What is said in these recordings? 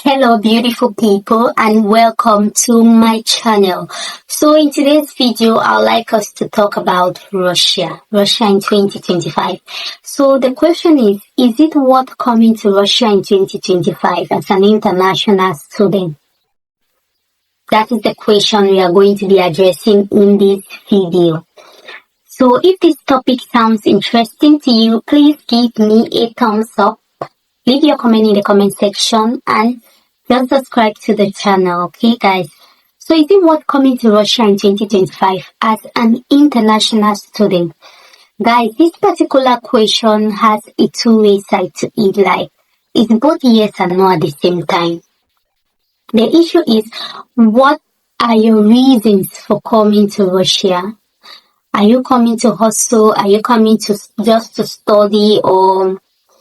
Hello beautiful people and welcome to my channel. So in today's video, I'd like us to talk about Russia in 2025. So the question is it worth coming to Russia in 2025 as an international student? That is the question we are going to be addressing in this video. So if this topic sounds interesting to you, please give me a thumbs up. Leave your comment in the comment section and just subscribe to the channel, okay guys? So is it worth coming to Russia in 2025 as an international student? Guys, this particular question has a two-way side to it, like it's both yes and no at the same time. The issue is, what are your reasons for coming to Russia? Are you coming to hustle? Are you coming to just to study, or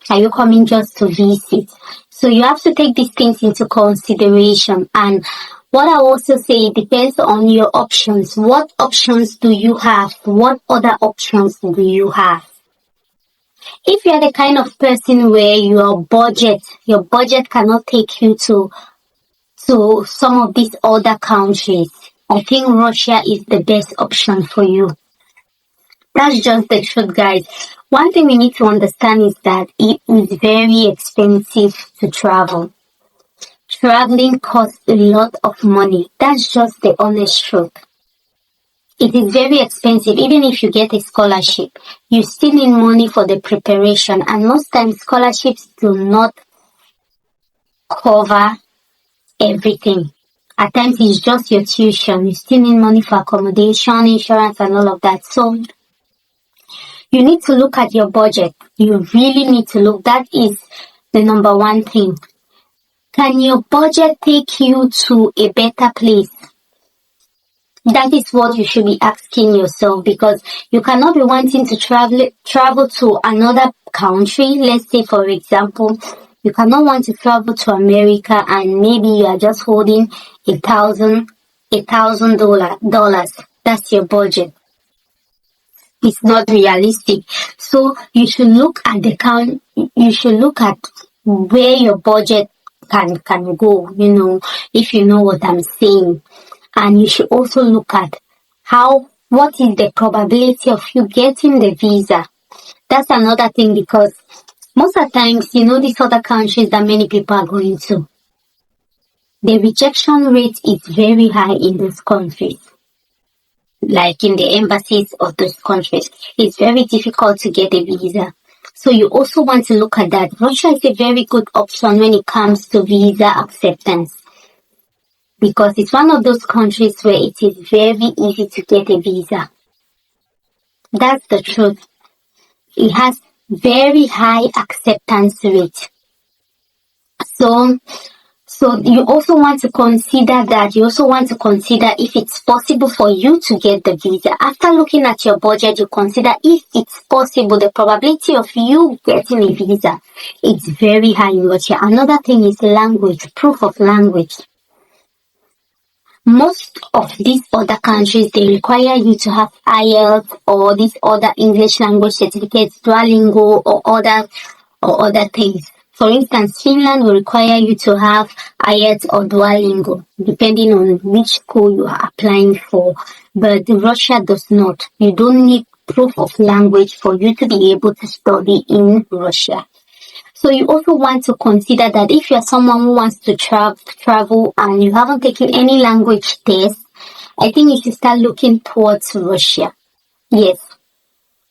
are you coming just to visit? So you have to take these things into consideration. And what I also say, it depends on your options. What options do you have? What other options do you have? If you are the kind of person where your budget cannot take you to some of these other countries, I think Russia is the best option for you. That's just the truth, guys. One thing we need to understand is that it is very expensive to travel. Traveling costs a lot of money. That's just the honest truth. It is very expensive. Even if you get a scholarship, you still need money for the preparation. And most times, scholarships do not cover everything. At times, it's just your tuition. You still need money for accommodation, insurance, and all of that. So you need to look at your budget. You really need to look. That is the number one thing. Can your budget take you to a better place? That is what you should be asking yourself, because you cannot be wanting to travel to another country. Let's say, for example, you cannot want to travel to America and maybe you are just holding $1,000. That's your budget. It's not realistic. So you should look at where your budget can go, if you know what I'm saying. And you should also look at what is the probability of you getting the visa. That's another thing, because most of the times, these other countries that many people are going to, the rejection rate is very high in those countries. Like in the embassies of those countries, it's very difficult to get a visa. So you also want to look at that. Russia is a very good option when it comes to visa acceptance, because it's one of those countries where it is very easy to get a visa. That's the truth. It has very high acceptance rate. So you also want to consider that. You also want to consider if it's possible for you to get the visa. After looking at your budget, you consider if it's possible. The probability of you getting a visa is very high in Russia. Another thing is language, proof of language. Most of these other countries, they require you to have IELTS or these other English language certificates, Duolingo or other things. For instance, Finland will require you to have IELTS or Duolingo, depending on which school you are applying for. But Russia does not. You don't need proof of language for you to be able to study in Russia. So you also want to consider that if you're someone who wants to travel and you haven't taken any language test, I think you should start looking towards Russia. Yes,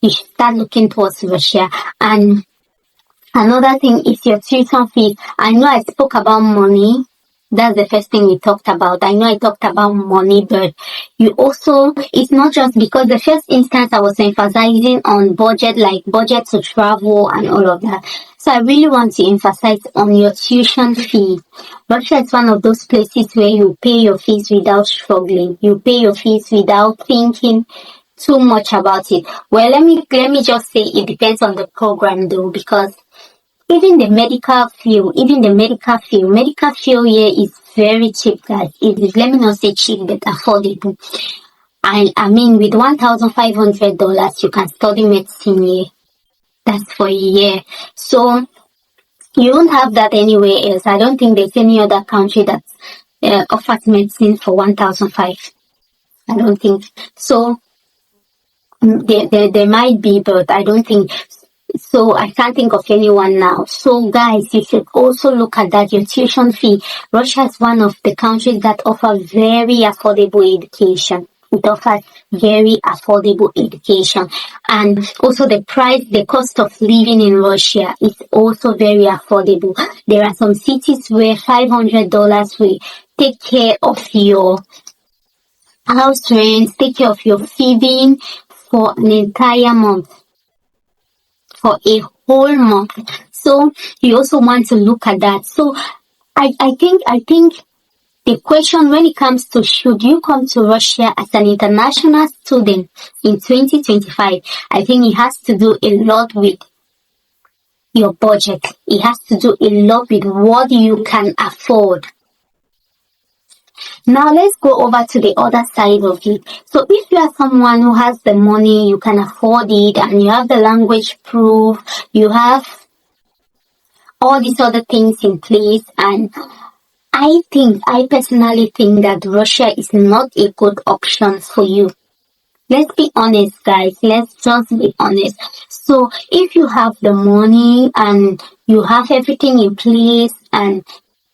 you should start looking towards Russia. And another thing is your tuition fee. I know I spoke about money. That's the first thing we talked about. I know I talked about money, but it's not just because the first instance I was emphasizing on budget, like budget to travel and all of that. So I really want to emphasize on your tuition fee. Russia is one of those places where you pay your fees without struggling. You pay your fees without thinking too much about it. Well, let me just say it depends on the program though, because even the medical field here is very cheap, guys. It is, let me not say cheap, but affordable. I mean, with $1,500, you can study medicine here. That's for a year. So You won't have that anywhere else. I don't think there's any other country that offers medicine for 1,005. I don't think so. There might be, but I don't think so. I can't think of anyone now. So guys, you should also look at that, your tuition fee. Russia is one of the countries that offer very affordable education. It offers very affordable education. And also the cost of living in Russia is also very affordable. There are some cities where $500 will take care of your house rent, take care of your feeding for an entire month, for a whole month. So you also want to look at that. So I think the question when it comes to should you come to Russia as an international student in 2025, I think it has to do a lot with your budget. It has to do a lot with what you can afford. Now let's go over to the other side of it. So if you are someone who has the money, you can afford it, and you have the language proof, you have all these other things in place, and I personally think that Russia is not a good option for you. Let's be honest, guys. Let's just be honest. So if you have the money and you have everything in place and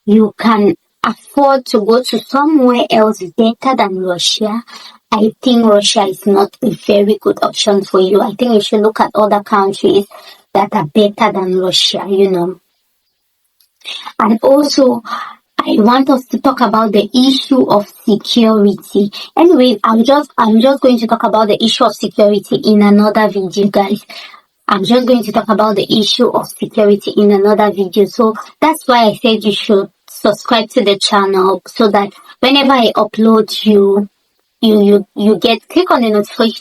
you can afford to go to somewhere else better than Russia, I think Russia is not a very good option for you. I think you should look at other countries that are better than Russia, And also, I want us to talk about the issue of security. Anyway, I'm just going to talk about the issue of security in another video, guys. I'm just going to talk about the issue of security in another video. So that's why I said you should subscribe to the channel so that whenever I upload you click on the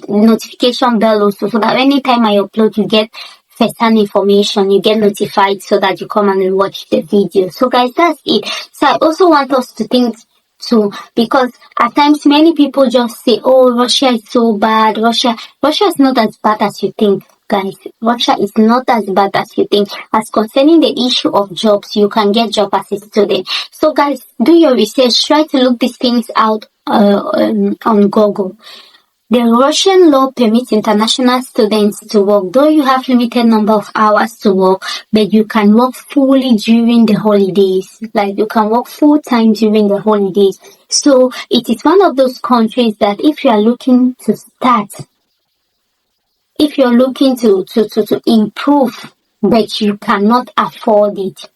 notification bell also, so that anytime I upload you get first-hand information, you get notified so that you come and watch the video. So guys, that's it. So I also want us to think too, because at times many people just say, oh, Russia is so bad. Russia is not as bad as you think, guys. Russia is not as bad as you think. As concerning the issue of jobs, you can get job as a student. So guys, do your research. Try to look these things out on Google. The Russian law permits international students to work, though you have limited number of hours to work, but you can work fully during the holidays. Like you can work full time during the holidays. So it is one of those countries that if you are looking to start, if you're looking to improve, but you cannot afford it.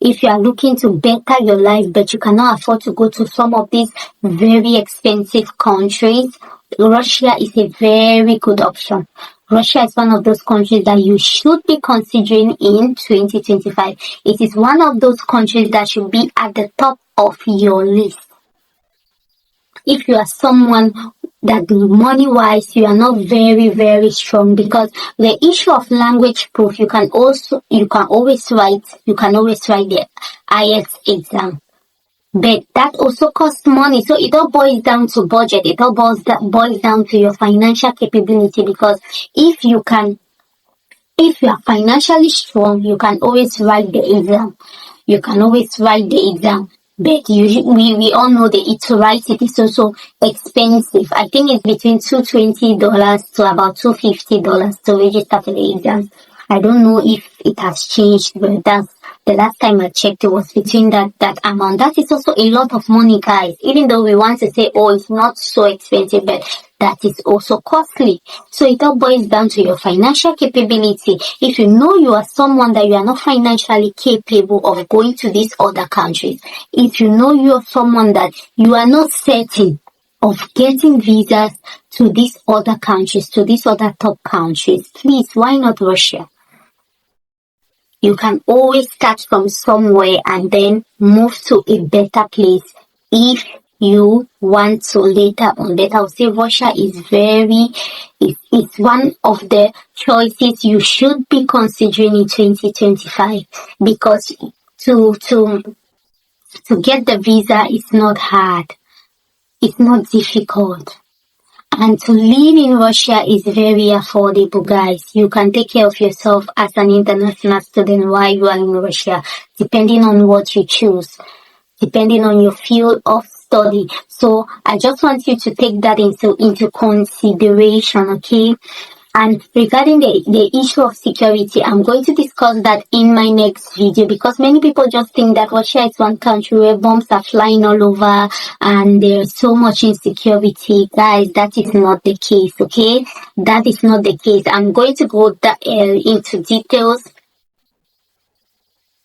If you are looking to better your life, but you cannot afford to go to some of these very expensive countries, Russia is a very good option. Russia is one of those countries that you should be considering in 2025. It is one of those countries that should be at the top of your list. If you are someone that money-wise you are not very, very strong, because the issue of language proof, you can always write the IELTS exam. But that also costs money. So it all boils down to budget. It all boils down to your financial capability, because if you are financially strong, you can always write the exam. But we all know that to write it is also expensive. I think it's between $220 to about $250 to register for the exams. I don't know if it has changed, but that's the last time I checked, it was between that amount. That is also a lot of money, guys. Even though we want to say, oh, it's not so expensive, but that is also costly. So it all boils down to your financial capability. If you know you are someone that you are not financially capable of going to these other countries, if you know you are someone that you are not certain of getting visas to these other countries, to these other top countries, please, why not Russia? You can always start from somewhere and then move to a better place if you want to later on. But I would say Russia is it's one of the choices you should be considering in 2025, because to get the visa is not hard. It's not difficult. And to live in Russia is very affordable, guys. You can take care of yourself as an international student while you are in Russia, depending on what you choose, depending on your field of study. So I just want you to take that into consideration, okay? And regarding the issue of security, I'm going to discuss that in my next video, because many people just think that Russia is one country where bombs are flying all over and there's so much insecurity. Guys, that is not the case, okay? That is not the case. I'm going to go into details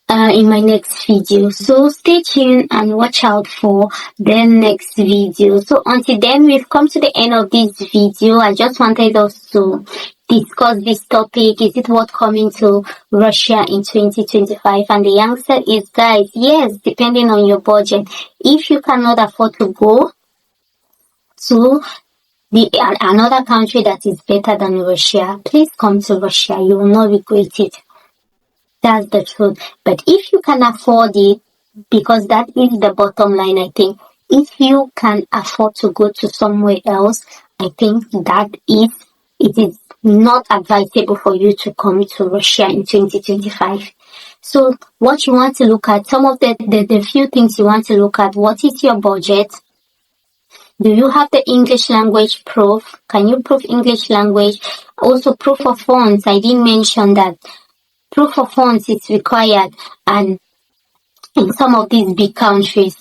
in my next video. So stay tuned and watch out for the next video. So until then, we've come to the end of this video. I just wanted us to discuss this topic. Is it worth coming to Russia in 2025? And the answer is, guys, yes, depending on your budget. If you cannot afford to go to another country that is better than Russia, please come to Russia. You will not regret it. That's the truth. But if you can afford it, because that is the bottom line, I think, if you can afford to go to somewhere else, I think it is not advisable for you to come to Russia in 2025. So what you want to look at, some of the few things you want to look at: what is your budget? Do you have the English language proof? Can you prove English language? Also, proof of funds. I didn't mention that. Proof of funds is required, and in some of these big countries,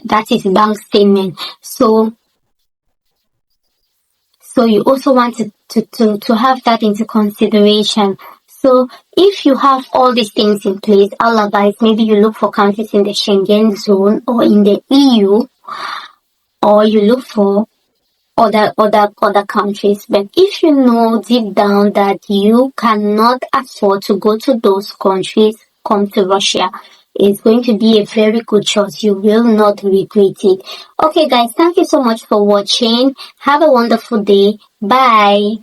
that is bank statement. So you also want to have that into consideration. So if you have all these things in place, I'll advise maybe you look for countries in the Schengen zone or in the EU, or you look for other countries. But if you know deep down that you cannot afford to go to those countries, come to Russia. It's going to be a very good choice. You will not regret it. Okay, guys, thank you so much for watching. Have a wonderful day. Bye.